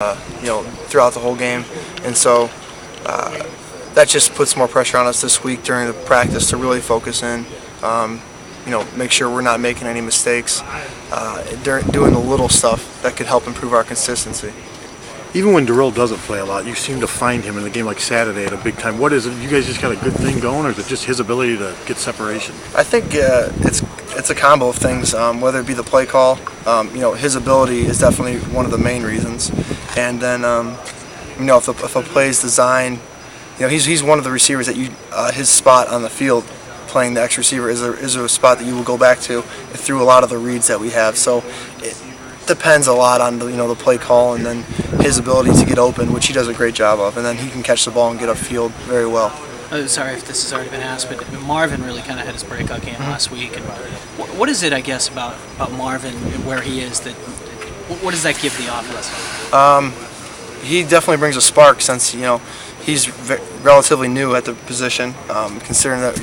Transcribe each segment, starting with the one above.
throughout the whole game, and so that just puts more pressure on us this week during the practice to really focus in. Make sure we're not making any mistakes, doing the little stuff that could help improve our consistency. Even when Darrell doesn't play a lot, you seem to find him in a game like Saturday at a big time. What is it? You guys just got a good thing going, or is it just his ability to get separation? I think it's a combo of things. Whether it be the play call, his ability is definitely one of the main reasons. And then, if a play is designed, he's one of the receivers that his spot on the field, playing the X receiver, is a spot that you will go back to through a lot of the reads that we have. So it depends a lot on the play call and then his ability to get open, which he does a great job of, and then he can catch the ball and get upfield very well. Sorry if this has already been asked, but Marvin really kind of had his breakout game last week. And what is it, I guess, about Marvin and where he is that? What does that give the offense? He definitely brings a spark since he's relatively new at the position, considering that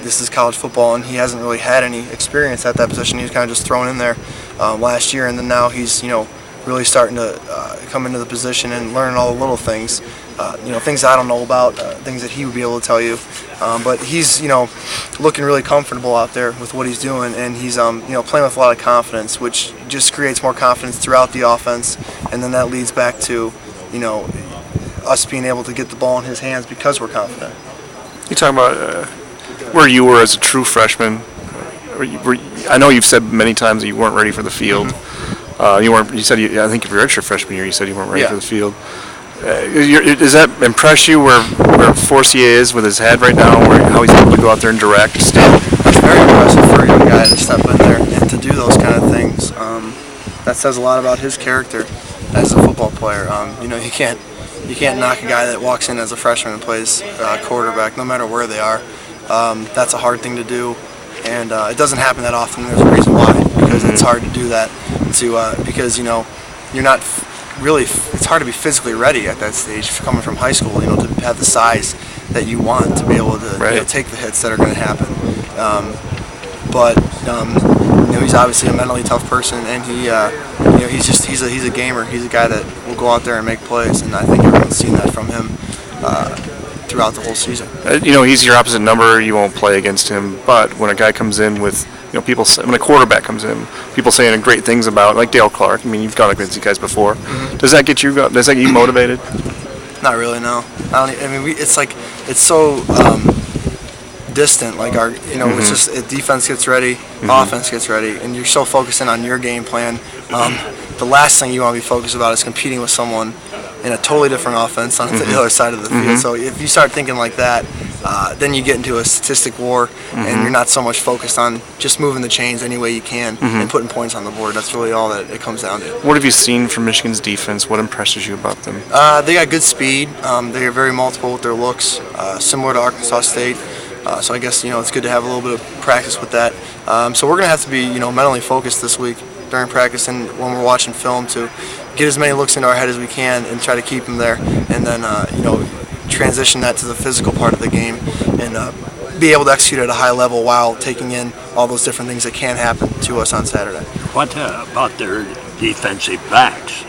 this is college football and he hasn't really had any experience at that position. He was kind of just thrown in there last year, and then now he's really starting to come into the position and learning all the little things, things I don't know about, things that he would be able to tell you. But he's looking really comfortable out there with what he's doing, and he's playing with a lot of confidence, which just creates more confidence throughout the offense, and then that leads back to us being able to get the ball in his hands because we're confident. You talking about where you were as a true freshman? I know you've said many times that you weren't ready for the field. You weren't. You said I think if you're your freshman year, you said you weren't ready for the field. Does that impress you where Forcier is with his head right now, how he's able to go out there and direct still? It's very impressive for a young guy to step in there and to do those kind of things. That says a lot about his character as a football player. You can't knock a guy that walks in as a freshman and plays quarterback, no matter where they are. That's a hard thing to do, and it doesn't happen that often. There's a reason why, because it's hard to do that. Because you're not really. It's hard to be physically ready at that stage, coming from high school. To have the size that you want to be able to take the hits that are going to happen. But he's obviously a mentally tough person, and he's a gamer. He's a guy that will go out there and make plays, and I think everyone's seen that from him throughout the whole season. He's your opposite number. You won't play against him, but when a guy comes in with when a quarterback comes in, people saying great things about, like Dale Clark. I mean, you've gone against these guys before. Mm-hmm. Does that get you motivated? Not really, no. It's so distant. Like it's just defense gets ready, offense gets ready, and you're so focused in on your game plan. The last thing you want to be focused about is competing with someone in a totally different offense on the other side of the field. So if you start thinking like that, then you get into a statistic war, and you're not so much focused on just moving the chains any way you can and putting points on the board. That's really all that it comes down to. What have you seen from Michigan's defense? What impresses you about them? They got good speed. They are very multiple with their looks, similar to Arkansas State. So I guess it's good to have a little bit of practice with that. So we're going to have to be mentally focused this week during practice and when we're watching film to get as many looks into our head as we can and try to keep them there, and then transition that to the physical part of the game and be able to execute at a high level while taking in all those different things that can happen to us on Saturday. What about their defensive backs?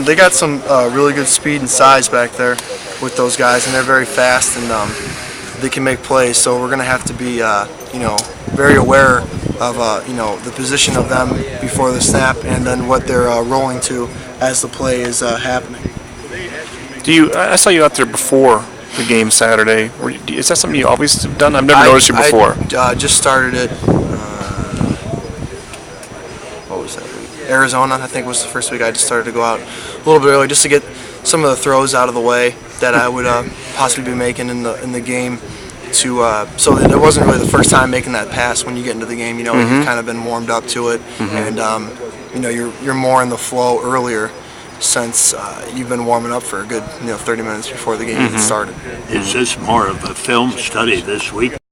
They got some really good speed and size back there with those guys, and they're very fast and they can make plays. So we're going to have to be very aware of the position of them before the snap, and then what they're rolling to as the play is happening. I saw you out there before the game Saturday. Is that something you always have done? I've never noticed you before. I just started it. What was that week? Arizona, I think, was the first week. I just started to go out a little bit early just to get some of the throws out of the way that I would possibly be making in the game. So that it wasn't really the first time making that pass. When you get into the game, you've kind of been warmed up to it, and you're more in the flow earlier since you've been warming up for a good 30 minutes before the game even started. Is this more of a film study this week?